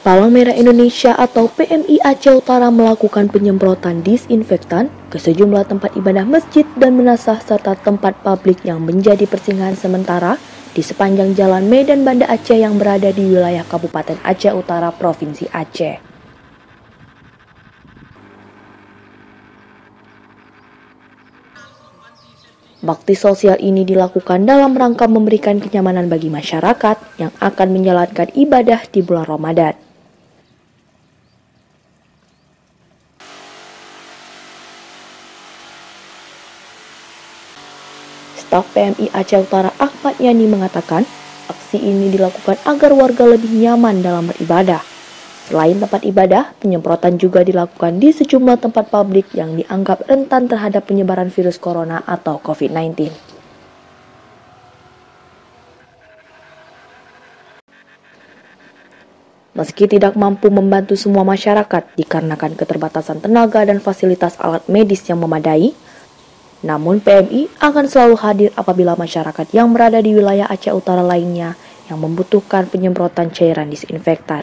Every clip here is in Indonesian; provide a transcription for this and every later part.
Palang Merah Indonesia atau PMI Aceh Utara melakukan penyemprotan disinfektan ke sejumlah tempat ibadah masjid dan menasah serta tempat publik yang menjadi persinggahan sementara di sepanjang jalan Medan Banda Aceh yang berada di wilayah Kabupaten Aceh Utara, Provinsi Aceh. Bakti sosial ini dilakukan dalam rangka memberikan kenyamanan bagi masyarakat yang akan menjalankan ibadah di bulan Ramadan. Staf PMI Aceh Utara Ahmad Yani mengatakan, aksi ini dilakukan agar warga lebih nyaman dalam beribadah. Selain tempat ibadah, penyemprotan juga dilakukan di sejumlah tempat publik yang dianggap rentan terhadap penyebaran virus corona atau COVID-19. Meski tidak mampu membantu semua masyarakat dikarenakan keterbatasan tenaga dan fasilitas alat medis yang memadai, namun PMI akan selalu hadir apabila masyarakat yang berada di wilayah Aceh Utara lainnya yang membutuhkan penyemprotan cairan disinfektan.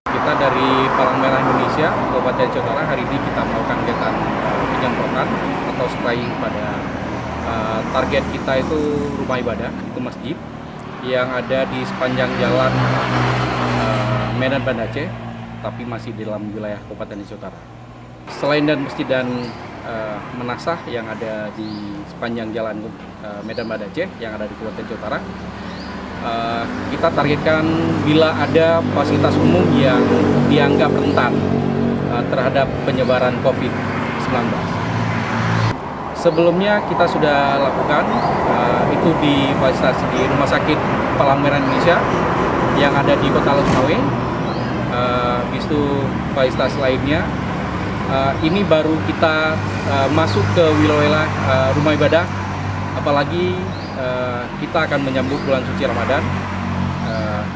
Kita dari Palang Merah Indonesia, Kabupaten Aceh Utara, hari ini kita melakukan kegiatan penyemprotan atau spraying pada target kita itu rumah ibadah, itu masjid yang ada di sepanjang jalan Medan Banda Aceh, tapi masih di dalam wilayah Kabupaten Aceh Utara. Selain dan masjid dan menasah yang ada di sepanjang jalan Medan Banda Aceh yang ada di Kabupaten Aceh Utara, kita targetkan bila ada fasilitas umum yang dianggap rentan terhadap penyebaran COVID-19. Sebelumnya kita sudah lakukan itu di fasilitas di Rumah Sakit Palang Merah Indonesia yang ada di Kota Losmawe. Itu fasilitas lainnya. Ini baru kita masuk ke wilayah rumah ibadah, apalagi kita akan menyambut bulan suci Ramadan.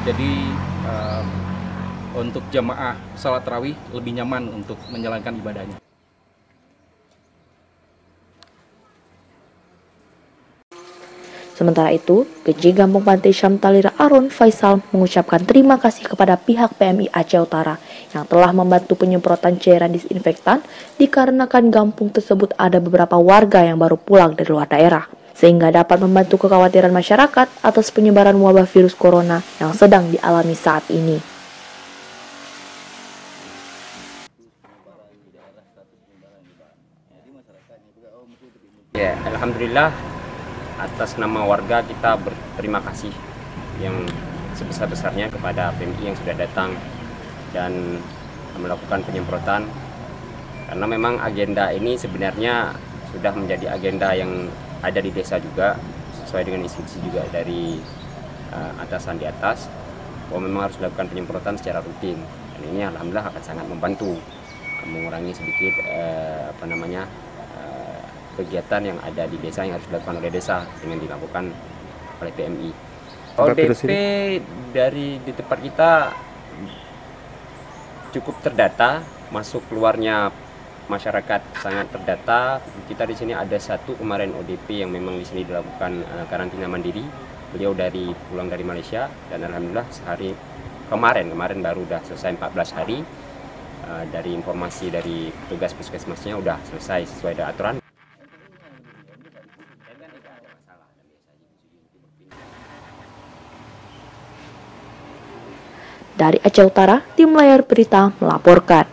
Jadi untuk jamaah salat tarawih lebih nyaman untuk menjalankan ibadahnya. Sementara itu, Genji Gampung Pantai Syamtalira Arun Faisal mengucapkan terima kasih kepada pihak PMI Aceh Utara yang telah membantu penyemprotan cairan disinfektan dikarenakan kampung tersebut ada beberapa warga yang baru pulang dari luar daerah, sehingga dapat membantu kekhawatiran masyarakat atas penyebaran wabah virus corona yang sedang dialami saat ini. Ya, alhamdulillah atas nama warga kita berterima kasih yang sebesar-besarnya kepada PMI yang sudah datang dan melakukan penyemprotan, karena memang agenda ini sebenarnya sudah menjadi agenda yang ada di desa juga, sesuai dengan instruksi juga dari atasan di atas, bahwa memang harus dilakukan penyemprotan secara rutin, dan ini alhamdulillah akan sangat membantu mengurangi sedikit kegiatan yang ada di desa yang harus dilakukan oleh desa dengan dilakukan oleh PMI. ODP dari di tempat kita cukup terdata, masuk keluarnya masyarakat sangat terdata. Kita di sini ada satu kemarin ODP yang memang di sini dilakukan karantina mandiri. Beliau pulang dari Malaysia, dan alhamdulillah sehari kemarin baru udah selesai 14 hari. Dari informasi dari petugas puskesmasnya udah selesai sesuai dengan aturan. Dari Aceh Utara, tim layar berita melaporkan.